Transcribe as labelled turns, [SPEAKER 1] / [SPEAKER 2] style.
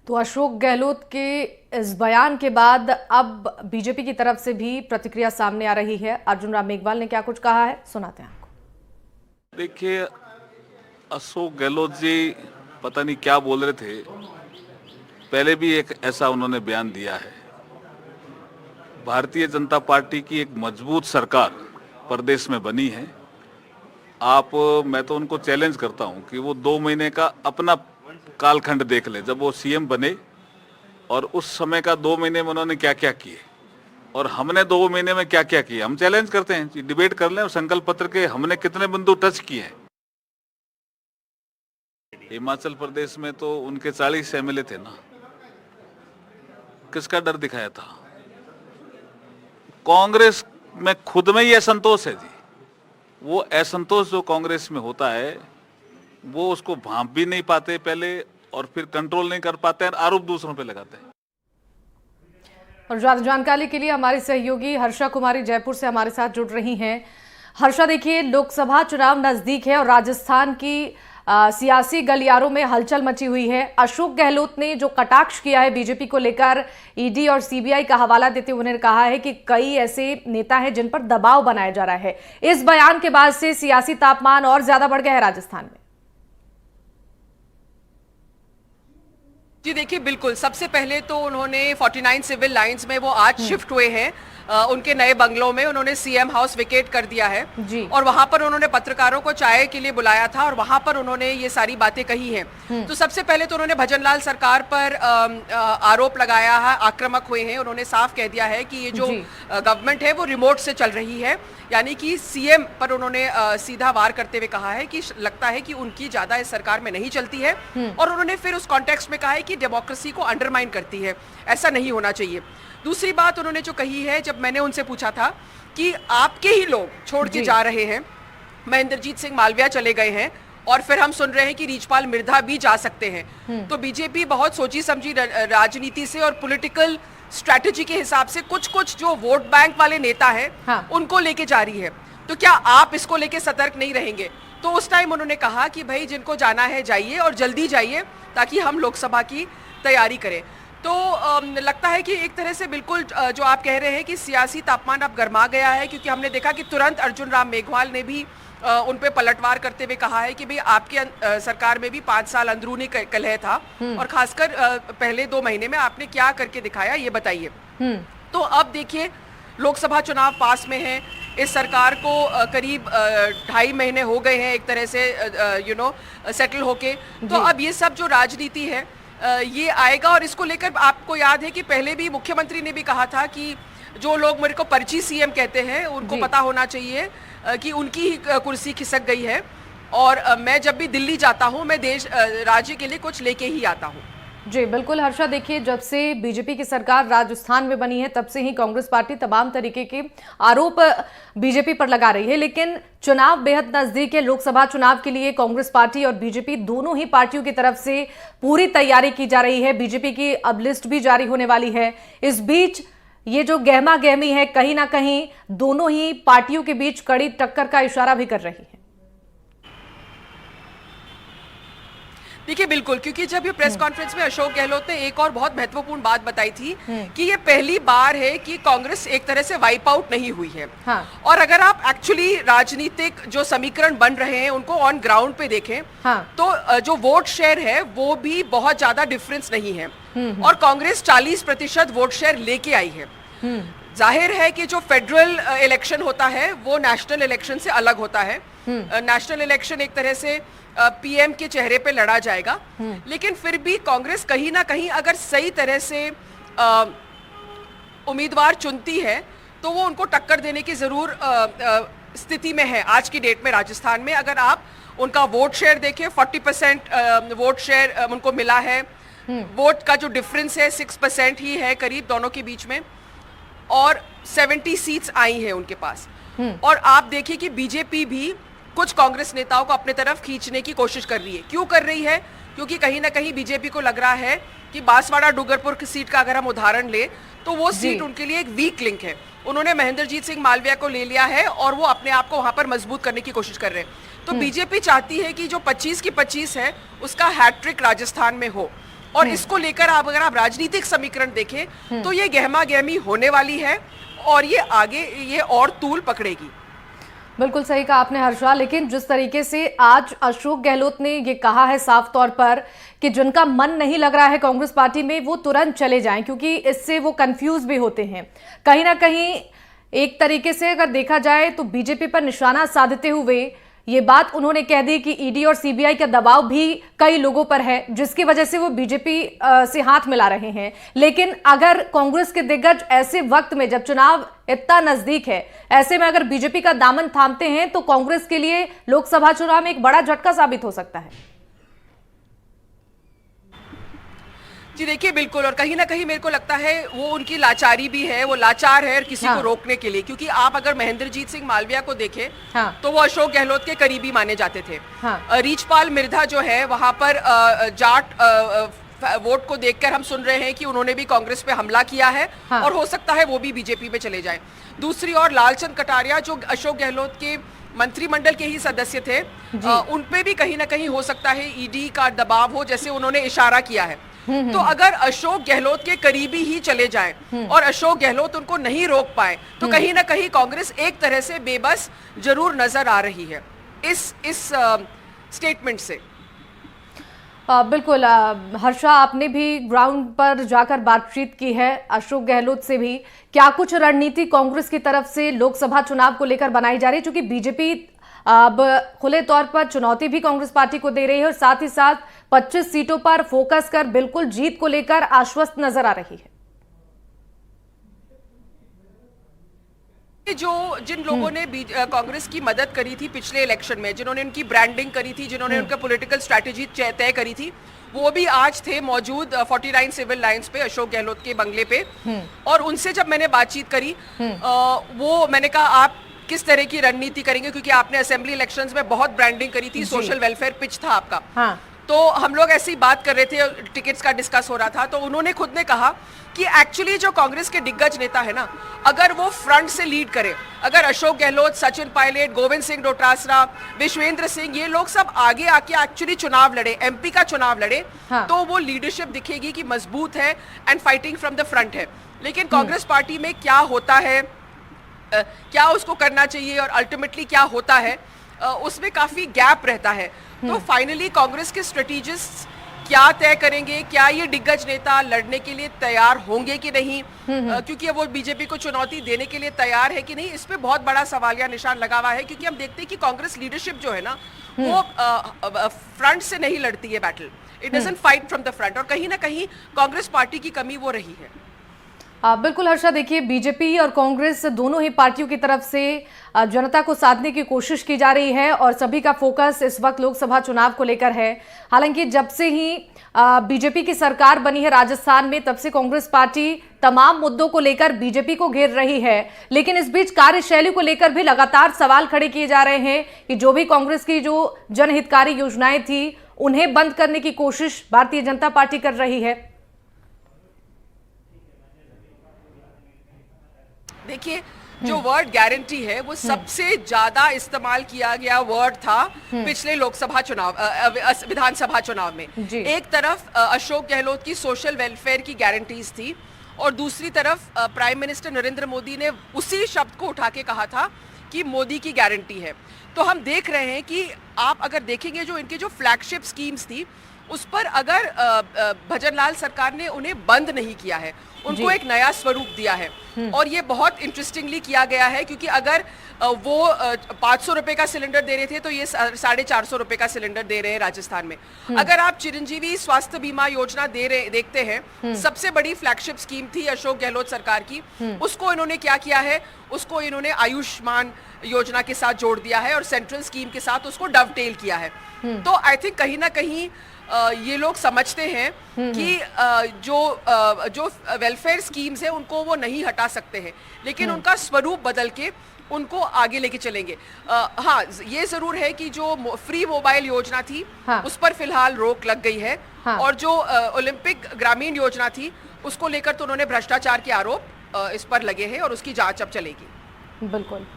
[SPEAKER 1] तो अशोक गहलोत के इस बयान के बाद अब बीजेपी की तरफ से भी प्रतिक्रिया सामने आ रही है। अर्जुन राम मेघवाल ने क्या कुछ कहा है, सुनाते हैं आपको।
[SPEAKER 2] देखिए, अशोक गहलोत जी पता नहीं क्या बोल रहे थे। पहले भी एक ऐसा उन्होंने बयान दिया है। भारतीय जनता पार्टी की एक मजबूत सरकार प्रदेश में बनी है। मैं तो उनको चैलेंज करता हूं कि वो 2 महीने का अपना कालखंड देख ले, जब वो सीएम बने और उस समय का 2 महीने में उन्होंने क्या क्या किए और हमने 2 महीने में क्या क्या किए। हम चैलेंज करते हैं, डिबेट कर लें और संकल्प पत्र के हमने कितने बिंदु टच किए हैं। हिमाचल प्रदेश में तो उनके 40 एमएलए थे ना, किसका डर दिखाया था? कांग्रेस में खुद में ही असंतोष है जी। वो असंतोष जो कांग्रेस में होता है वो उसको भांप भी नहीं पाते पहले, और फिर कंट्रोल नहीं कर पाते हैं, आरोप दूसरों पे लगाते हैं।
[SPEAKER 1] और ज्यादा जानकारी के लिए हमारी सहयोगी हर्षा कुमारी जयपुर से हमारे साथ जुड़ रही हैं। हर्षा, देखिए लोकसभा चुनाव नजदीक है और राजस्थान की सियासी गलियारों में हलचल मची हुई है। अशोक गहलोत ने जो कटाक्ष किया है बीजेपी को लेकर, ईडी और सीबीआई का हवाला देते हुए उन्होंने कहा है कि कई ऐसे नेता हैं जिन पर दबाव बनाया जा रहा है। इस बयान के बाद से सियासी तापमान और ज्यादा बढ़ गया है राजस्थान में।
[SPEAKER 3] जी देखिए, बिल्कुल सबसे पहले तो उन्होंने 49 सिविल लाइंस में वो आज शिफ्ट हुए हैं। उनके नए बंगलों में उन्होंने सीएम हाउस विकेट कर दिया है जी। और वहां पर उन्होंने पत्रकारों को चाय के लिए बुलाया था और वहां पर उन्होंने ये सारी बातें कही हैं। तो सबसे पहले तो उन्होंने भजनलाल सरकार पर आरोप लगाया है, आक्रामक हुए हैं। उन्होंने साफ कह दिया है कि ये जो गवर्नमेंट है वो रिमोट से चल रही है, यानी कि सीएम पर उन्होंने सीधा वार करते हुए कहा है कि लगता है कि उनकी ज्यादा इस सरकार में नहीं चलती है। और उन्होंने फिर उस कॉन्टेक्स्ट में कहा है कि डेमोक्रेसी को अंडरमाइन करती है, ऐसा नहीं होना चाहिए। दूसरी बात उन्होंने जो कही है, जब मैंने उनसे पूछा था कि आपके ही लोग छोड़ के जा रहे हैं, महेंद्रजीत सिंह मालविया चले गए हैं और फिर हम सुन रहे हैं कि रीचपाल मिर्धा भी जा सकते हैं, तो बीजेपी बहुत सोची समझी राजनीति से और पॉलिटिकल स्ट्रैटेजी के हिसाब से कुछ जो वोट बैंक वाले नेता है उनको लेके जा रही है। तो क्या आप इसको लेके सतर्क नहीं रहेंगे? तो उस टाइम उन्होंने कहा कि भाई जिनको जाना है जाइए और जल्दी जाइए ताकि हम लोकसभा की तैयारी करें। तो लगता है कि एक तरह से बिल्कुल जो आप कह रहे हैं कि सियासी तापमान अब गर्मा गया है, क्योंकि हमने देखा कि तुरंत अर्जुन राम मेघवाल ने भी उन पे पलटवार करते हुए कहा है कि भाई आपके सरकार में भी 5 साल अंदरूनी कलह था और खासकर पहले 2 महीने में आपने क्या करके दिखाया, ये बताइए। तो अब देखिए लोकसभा चुनाव पास में है, इस सरकार को करीब 2.5 महीने हो गए हैं एक तरह से सेटल होके। तो अब ये सब जो राजनीति है ये आएगा और इसको लेकर आपको याद है कि पहले भी मुख्यमंत्री ने भी कहा था कि जो लोग मेरे को पर्ची सीएम कहते हैं उनको पता होना चाहिए कि उनकी ही कुर्सी खिसक गई है और मैं जब भी दिल्ली जाता हूं मैं देश राज्य के लिए कुछ लेके ही आता हूं।
[SPEAKER 1] जी बिल्कुल हर्षा, देखिए जब से बीजेपी की सरकार राजस्थान में बनी है तब से ही कांग्रेस पार्टी तमाम तरीके के आरोप बीजेपी पर लगा रही है, लेकिन चुनाव बेहद नजदीक है। लोकसभा चुनाव के लिए कांग्रेस पार्टी और बीजेपी दोनों ही पार्टियों की तरफ से पूरी तैयारी की जा रही है। बीजेपी की अब लिस्ट भी जारी होने वाली है। इस बीच ये जो गहमा गहमी है कहीं ना कहीं दोनों ही पार्टियों के बीच कड़ी टक्कर का इशारा भी कर रही है।
[SPEAKER 3] देखिए बिल्कुल, क्योंकि जब ये प्रेस कॉन्फ्रेंस में अशोक गहलोत ने एक और बहुत महत्वपूर्ण बात बताई थी कि ये पहली बार है कि कांग्रेस एक तरह से वाइप आउट नहीं हुई है। और अगर आप एक्चुअली राजनीतिक जो समीकरण बन रहे हैं उनको ऑन ग्राउंड पे देखें तो जो वोट शेयर है वो भी बहुत ज्यादा डिफरेंस नहीं है और कांग्रेस 40% वोट शेयर लेके आई है। जाहिर है कि जो फेडरल इलेक्शन होता है वो नेशनल इलेक्शन से अलग होता है। नेशनल इलेक्शन एक तरह से पीएम के चेहरे पे लड़ा जाएगा, लेकिन फिर भी कांग्रेस कहीं ना कहीं अगर सही तरह से उम्मीदवार चुनती है तो वो उनको टक्कर देने की जरूर स्थिति में है। आज की डेट में राजस्थान में अगर आप उनका वोट शेयर देखें 40% वोट शेयर उनको मिला है। वोट का जो डिफरेंस है 6% ही है करीब दोनों के बीच में और 70 सीट्स आई हैं उनके पास। और आप देखिए कि बीजेपी भी कुछ कांग्रेस नेताओं को अपने तरफ खींचने की कोशिश कर रही है। क्यों कर रही है? क्योंकि कहीं ना कहीं बीजेपी को लग रहा है कि बांसवाड़ा डूंगरपुर की सीट का अगर हम उदाहरण ले तो वो सीट उनके लिए एक वीक लिंक है। उन्होंने महेंद्रजीत सिंह मालविया को ले लिया है और वो अपने आप को वहां पर मजबूत करने की कोशिश कर रहे हैं। तो बीजेपी चाहती है कि जो 25 की 25 है उसका हैट्रिक राजस्थान में हो। और इसको लेकर आप अगर आप राजनीतिक समीकरण देखें तो ये गहमा गहमी होने वाली है और ये आगे ये और तूल पकड़ेगी।
[SPEAKER 1] बिल्कुल सही कहा आपने हर्षा, लेकिन जिस तरीके से आज अशोक गहलोत ने ये कहा है साफ तौर पर कि जिनका मन नहीं लग रहा है कांग्रेस पार्टी में वो तुरंत चले जाएं, क्योंकि इससे वो कंफ्यूज भी होते हैं। कहीं ना कहीं एक तरीके से अगर देखा जाए तो बीजेपी पर निशाना साधते हुए ये बात उन्होंने कह दी कि ईडी और सीबीआई का दबाव भी कई लोगों पर है, जिसकी वजह से वो बीजेपी से हाथ मिला रहे हैं। लेकिन अगर कांग्रेस के दिग्गज ऐसे वक्त में जब चुनाव इतना नजदीक है, ऐसे में अगर बीजेपी का दामन थामते हैं तो कांग्रेस के लिए लोकसभा चुनाव में एक बड़ा झटका साबित हो सकता है।
[SPEAKER 3] जी देखिए बिल्कुल, और कहीं ना कहीं मेरे को लगता है वो उनकी लाचारी भी है, वो लाचार है किसी को रोकने के लिए, क्योंकि आप अगर महेंद्रजीत सिंह मालविया को देखें तो वो अशोक गहलोत के करीबी माने जाते थे। रीचपाल मिर्धा जो है वहां पर जाट वोट को देखकर हम सुन रहे हैं कि उन्होंने भी कांग्रेस पे हमला किया है और हो सकता है वो भी बीजेपी में चले जाएं। दूसरी ओर लालचंद कटारिया जो अशोक गहलोत के मंत्रिमंडल के ही सदस्य थे, उन पे भी कहीं ना कहीं हो सकता है ईडी का दबाव हो, जैसे उन्होंने इशारा किया है। तो अगर अशोक गहलोत के करीबी ही चले जाएं और अशोक गहलोत उनको नहीं रोक पाए तो कहीं ना कहीं कांग्रेस एक तरह से बेबस जरूर नजर आ रही है इस स्टेटमेंट से।
[SPEAKER 1] बिल्कुल हर्षा, आपने भी ग्राउंड पर जाकर बातचीत की है अशोक गहलोत से भी। क्या कुछ रणनीति कांग्रेस की तरफ से लोकसभा चुनाव को लेकर बनाई जा रही है, क्योंकि बीजेपी अब खुले तौर पर चुनौती भी कांग्रेस पार्टी को दे रही है और साथ ही साथ 25 सीटों पर फोकस कर बिल्कुल जीत को लेकर आश्वस्त नजर आ रही है।
[SPEAKER 3] जिन लोगों ने कांग्रेस की मदद करी थी पिछले इलेक्शन में, जिन्होंने उनकी ब्रांडिंग करी थी, जिन्होंने उनका पॉलिटिकल स्ट्रैटेजी तय करी थी, वो भी आज थे मौजूद 49 सिविल लाइंस पे अशोक गहलोत के बंगले पे। और उनसे जब मैंने बातचीत करी वो मैंने कहा आप किस तरह की रणनीति करेंगे, क्योंकि आपने असेंबली इलेक्शंस में बहुत ब्रांडिंग करी थी, सोशल वेलफेयर पिच था आपका। तो हम लोग ऐसे ही बात कर रहे थे, टिकट्स का डिस्कस हो रहा था, तो उन्होंने खुद ने कहा कि एक्चुअली जो कांग्रेस के दिग्गज नेता है ना, अगर वो फ्रंट से लीड करे, अगर अशोक गहलोत, सचिन पायलट, गोविंद सिंह डोटासरा, विश्वेंद्र सिंह, ये लोग सब आगे आके एक्चुअली चुनाव लड़े, एमपी का चुनाव लड़े, तो वो लीडरशिप दिखेगी कि मजबूत है and fighting from the front है। लेकिन कांग्रेस पार्टी में क्या होता है, क्या उसको करना चाहिए और अल्टीमेटली क्या होता है, उसमें काफी गैप रहता है। तो फाइनली कांग्रेस के स्ट्रेटेजिस्ट क्या तय करेंगे, क्या ये दिग्गज नेता लड़ने के लिए तैयार होंगे कि नहीं, क्योंकि वो बीजेपी को चुनौती देने के लिए तैयार है कि नहीं, इस पे बहुत बड़ा सवालिया निशान लगा हुआ है। क्योंकि हम देखते हैं कि कांग्रेस लीडरशिप जो है ना वो फ्रंट से नहीं लड़ती है battle, it doesn't fight from the front, और कहीं ना कहीं कांग्रेस पार्टी की कमी वो रही है।
[SPEAKER 1] बिल्कुल हर्षा, देखिए बीजेपी और कांग्रेस दोनों ही पार्टियों की तरफ से जनता को साधने की कोशिश की जा रही है और सभी का फोकस इस वक्त लोकसभा चुनाव को लेकर है। हालांकि जब से ही बीजेपी की सरकार बनी है राजस्थान में, तब से कांग्रेस पार्टी तमाम मुद्दों को लेकर बीजेपी को घेर रही है, लेकिन इस बीच कार्यशैली को लेकर भी लगातार सवाल खड़े किए जा रहे हैं कि जो भी कांग्रेस की जो जनहितकारी योजनाएं थी उन्हें बंद करने की कोशिश भारतीय जनता पार्टी कर रही है।
[SPEAKER 3] देखिए जो वर्ड गारंटी है वो सबसे ज्यादा इस्तेमाल किया गया वर्ड था पिछले लोकसभा चुनाव, विधानसभा चुनाव में। एक तरफ अशोक गहलोत की सोशल वेलफेयर की गारंटीज थी और दूसरी तरफ प्राइम मिनिस्टर नरेंद्र मोदी ने उसी शब्द को उठा के कहा था कि मोदी की गारंटी है। तो हम देख रहे हैं कि आप अगर देखेंगे जो इनके जो फ्लैगशिप स्कीम्स थी उस पर अगर भजनलाल सरकार ने उन्हें बंद नहीं किया है, उनको एक नया स्वरूप दिया है। और ये बहुत इंटरेस्टिंगली किया गया है, क्योंकि अगर वो 500 रुपए का सिलेंडर दे रहे थे तो ये 450 रुपए का सिलेंडर दे रहे हैं राजस्थान में। अगर आप चिरंजीवी स्वास्थ्य बीमा योजना देखते हैं, सबसे बड़ी फ्लैगशिप स्कीम थी अशोक गहलोत सरकार की, उसको इन्होंने क्या किया है, उसको इन्होंने आयुष्मान योजना के साथ जोड़ दिया है और सेंट्रल स्कीम के साथ उसको डवटेल किया है। तो आई थिंक कहीं ना कहीं ये लोग समझते हैं कि जो वेलफेयर स्कीम्स है उनको वो नहीं हटा सकते हैं, लेकिन उनका स्वरूप बदल के उनको आगे लेके चलेंगे। हाँ, ये जरूर है कि जो फ्री मोबाइल योजना थी उस पर फिलहाल रोक लग गई है। और जो ओलंपिक ग्रामीण योजना थी उसको लेकर तो उन्होंने भ्रष्टाचार के आरोप इस पर लगे हैं और उसकी जांच अब चलेगी।
[SPEAKER 1] बिल्कुल।